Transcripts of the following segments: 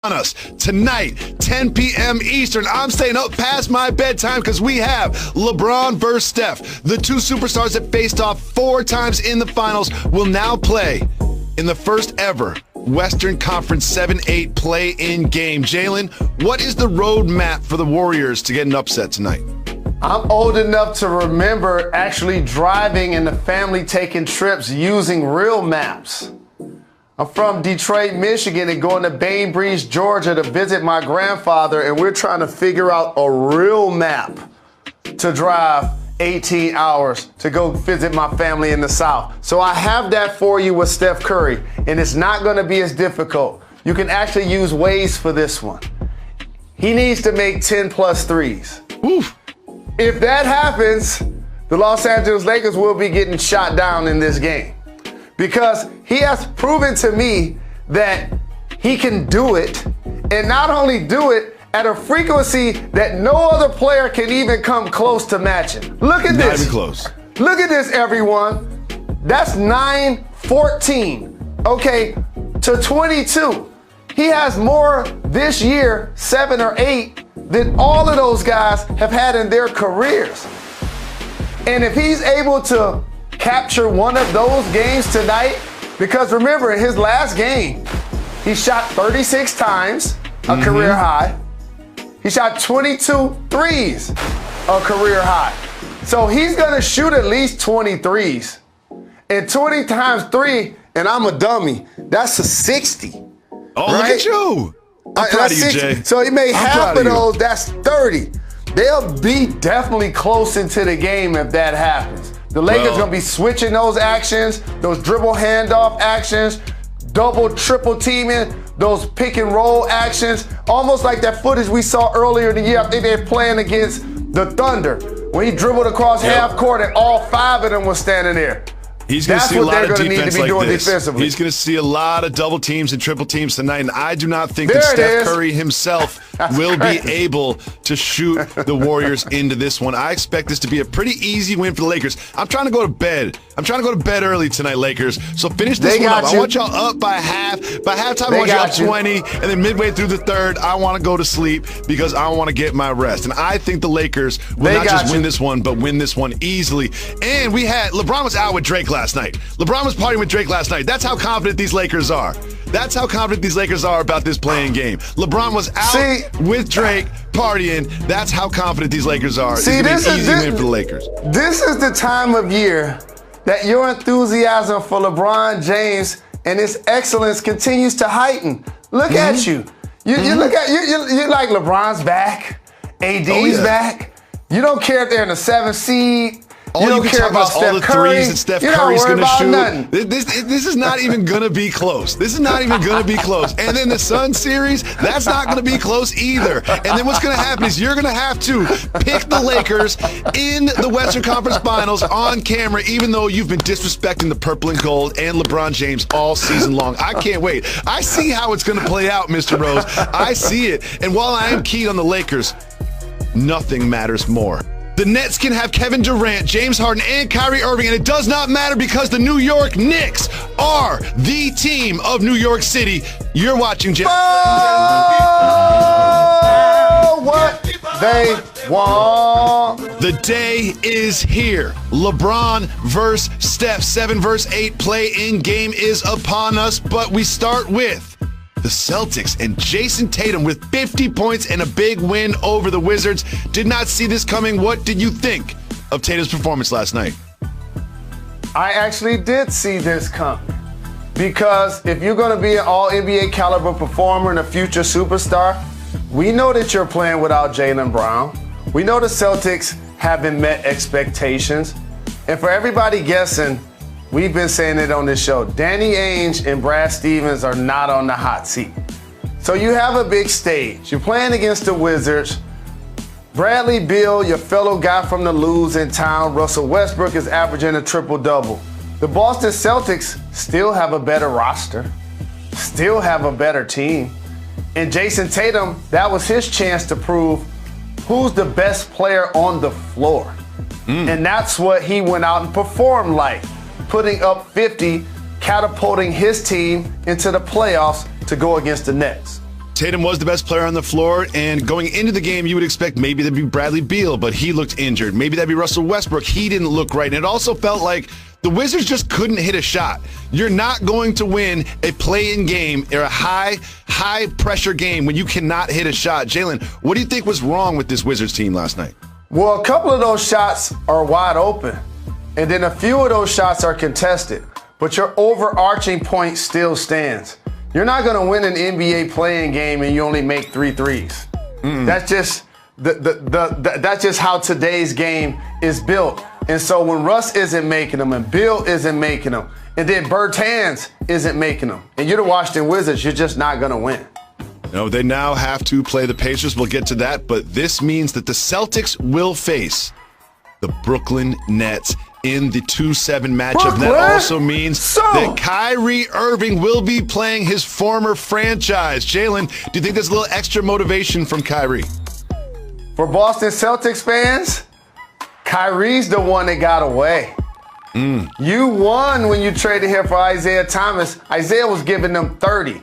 on us tonight, 10 p.m. Eastern. I'm staying up past my bedtime because we have LeBron versus Steph. The two superstars that faced off 4 times in the finals will now play in the first ever Western Conference 7-8 play-in game. Jalen, what is the roadmap for the Warriors to get an upset tonight? I'm old enough to remember actually driving and the family taking trips using real maps. I'm from Detroit, Michigan, and going to Bainbridge, Georgia to visit my grandfather, and we're trying to figure out a real map to drive 18 hours to go visit my family in the South. So I have that for you with Steph Curry, and it's not going to be as difficult. You can actually use Waze for this one. He needs to make 10+ threes. Oof. If that happens, the Los Angeles Lakers will be getting shot down in this game. Because he has proven to me that he can do it, and not only do it at a frequency that no other player can even come close to matching. Look at this. Not even close. Look at this, everyone. That's 9-14, okay, to 22. He has more this year, 7 or 8, than all of those guys have had in their careers. And if he's able to capture one of those games tonight, because remember, in his last game, he shot 36 times, a career high. He shot 22 threes, a career high. So he's gonna shoot at least 20 threes. And 20 times 3, and I'm a dummy, that's a 60. Oh, right? Look at you. I'm proud of you, 60. Jay. So he made half of those, that's 30. They'll be definitely close into the game if that happens. The Lakers gonna be switching those actions, those dribble handoff actions, double, triple teaming, those pick and roll actions, almost like that footage we saw earlier in the year. I think they're playing against the Thunder, when he dribbled across half court and all 5 of them were standing there. He's going to see a lot of defense like this. Defensively. He's going to see a lot of double teams and triple teams tonight, and I do not think that Steph Curry himself will be able to shoot the Warriors into this one. I expect this to be a pretty easy win for the Lakers. I'm trying to go to bed. I'm trying to go to bed early tonight, Lakers. So finish this one up. I want y'all up by half. By halftime, I want y'all up 20, and then midway through the third, I want to go to sleep because I want to get my rest. And I think the Lakers will not just win this one, but win this one easily. And LeBron was out with Drake last night. LeBron was partying with Drake last night. That's how confident these Lakers are. That's how confident these Lakers are about this playing game. LeBron was out with Drake partying. That's how confident these Lakers are. This is an easy win for the Lakers. This is the time of year that your enthusiasm for LeBron James and his excellence continues to heighten. Look at you. You look at you're like LeBron's back, AD's back. You don't care if they're in the 7th seed. All you don't care about all the threes that Steph Curry's going to shoot. This is not even going to be close. This is not even going to be close. And then the Sun series, that's not going to be close either. And then what's going to happen is you're going to have to pick the Lakers in the Western Conference Finals on camera, even though you've been disrespecting the purple and gold and LeBron James all season long. I can't wait. I see how it's going to play out, Mr. Rose. I see it. And while I am keen on the Lakers, nothing matters more. The Nets can have Kevin Durant, James Harden, and Kyrie Irving, and it does not matter because the New York Knicks are the team of New York City. You're watching Jay. What they want. The day is here. LeBron versus Steph. 7 versus 8 play-in game is upon us, but we start with the Celtics and Jason Tatum with 50 points and a big win over the Wizards. Did not see this coming. What did you think of Tatum's performance last night? I actually did see this coming. Because if you're going to be an all-NBA caliber performer and a future superstar, we know that you're playing without Jalen Brown. We know the Celtics haven't met expectations. And for everybody guessing, we've been saying it on this show, Danny Ainge and Brad Stevens are not on the hot seat. So you have a big stage. You're playing against the Wizards. Bradley Beal, your fellow guy from the Lose in town. Russell Westbrook is averaging a triple-double. The Boston Celtics still have a better roster, still have a better team. And Jason Tatum, that was his chance to prove who's the best player on the floor. And that's what he went out and performed like. Putting up 50, catapulting his team into the playoffs to go against the Nets. Tatum was the best player on the floor, and going into the game, you would expect maybe that'd be Bradley Beal, but he looked injured. Maybe that'd be Russell Westbrook. He didn't look right. And it also felt like the Wizards just couldn't hit a shot. You're not going to win a play-in game or a high-pressure game when you cannot hit a shot. Jalen, what do you think was wrong with this Wizards team last night? Well, a couple of those shots are wide open, and then a few of those shots are contested. But your overarching point still stands. You're not going to win an NBA play-in game and you only make 3 threes. That's just that's just how today's game is built. And so when Russ isn't making them and Bill isn't making them, and then Bertans isn't making them, and you're the Washington Wizards, you're just not going to win. No, they now have to play the Pacers. We'll get to that, but this means that the Celtics will face the Brooklyn Nets in the 2-7 matchup. That also means that Kyrie Irving will be playing his former franchise. Jalen, do you think there's a little extra motivation from Kyrie? For Boston Celtics fans, Kyrie's the one that got away. You won when you traded him for Isaiah Thomas. Isaiah was giving them 30,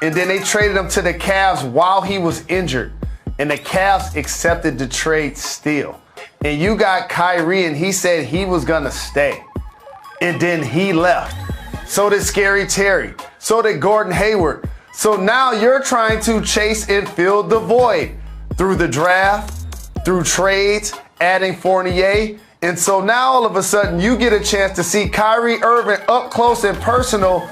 and then they traded him to the Cavs while he was injured, and the Cavs accepted the trade still. And you got Kyrie, and he said he was going to stay. And then he left. So did Scary Terry. So did Gordon Hayward. So now you're trying to chase and fill the void through the draft, through trades, adding Fournier. And so now all of a sudden you get a chance to see Kyrie Irving up close and personal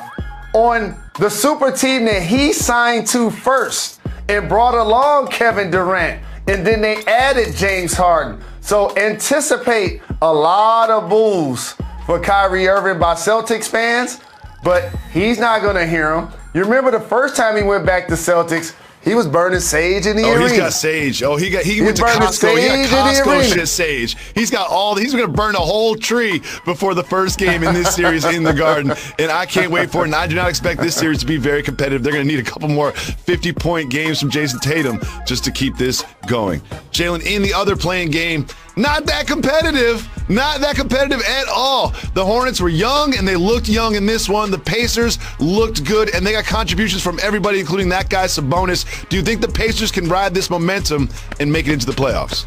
on the super team that he signed to first and brought along Kevin Durant. And then they added James Harden. So anticipate a lot of boos for Kyrie Irving by Celtics fans, but he's not going to hear them. You remember the first time he went back to Celtics, he was burning sage in the arena. Oh, he's got sage. Oh, he went to Costco. He got Costco shit sage. He's got he's going to burn a whole tree before the first game in this series in the Garden. And I can't wait for it. And I do not expect this series to be very competitive. They're going to need a couple more 50-point games from Jason Tatum just to keep this going. Jalen, in the other playing game, not that competitive. Not that competitive at all. The Hornets were young, and they looked young in this one. The Pacers looked good, and they got contributions from everybody, including that guy, Sabonis. Do you think the Pacers can ride this momentum and make it into the playoffs?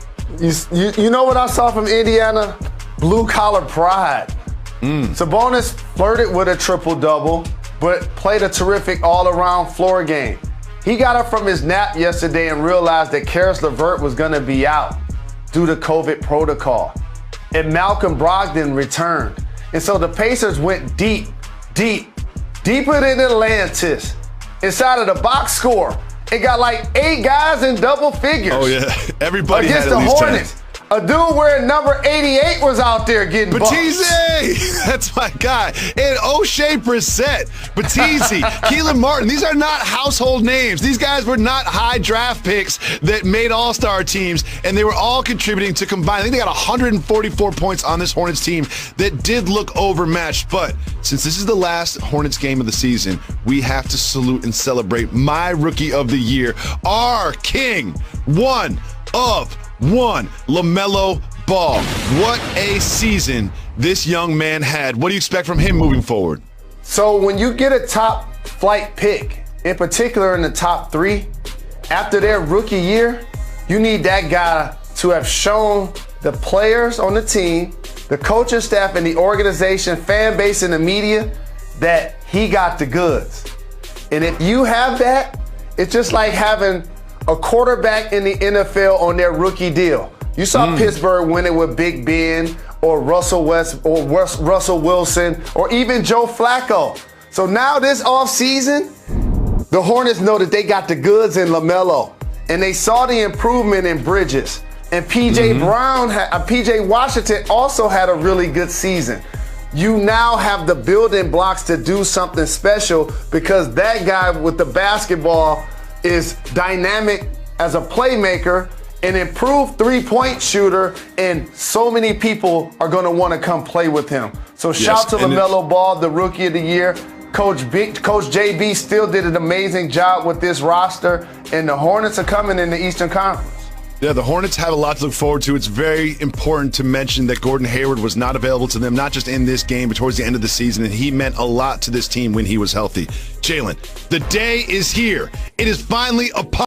You know what I saw from Indiana? Blue-collar pride. Sabonis flirted with a triple-double, but played a terrific all-around floor game. He got up from his nap yesterday and realized that Karis LeVert was going to be out due to COVID protocol. And Malcolm Brogdon returned. And so the Pacers went deeper than Atlantis, inside of the box score. It got like 8 guys in double figures. Oh, yeah. Everybody against had at the least Hornets. 10. A dude wearing number 88 was out there getting Batiste! That's my guy. And O'Shea Brissett, Batiste, Keelan Martin. These are not household names. These guys were not high draft picks that made all-star teams, and they were all contributing to combine. I think they got 144 points on this Hornets team that did look overmatched. But since this is the last Hornets game of the season, we have to salute and celebrate my Rookie of the Year, our king, one, LaMelo Ball. What a season this young man had. What do you expect from him moving forward? So when you get a top flight pick, in particular in the top 3, after their rookie year, you need that guy to have shown the players on the team, the coaching staff and the organization, fan base and the media that he got the goods. And if you have that, it's just like having a quarterback in the NFL on their rookie deal. You saw Pittsburgh winning with Big Ben or Russell Wilson or even Joe Flacco. So now this offseason, the Hornets know that they got the goods in LaMelo, and they saw the improvement in Bridges. And PJ Washington also had a really good season. You now have the building blocks to do something special because that guy with the basketball is dynamic as a playmaker, an improved three-point shooter, and so many people are going to want to come play with him. So shout to LaMelo Ball, the Rookie of the Year. Coach JB still did an amazing job with this roster, and the Hornets are coming in the Eastern Conference. Yeah, the Hornets have a lot to look forward to. It's very important to mention that Gordon Hayward was not available to them, not just in this game, but towards the end of the season, and he meant a lot to this team when he was healthy. Jalen, the day is here. It is finally upon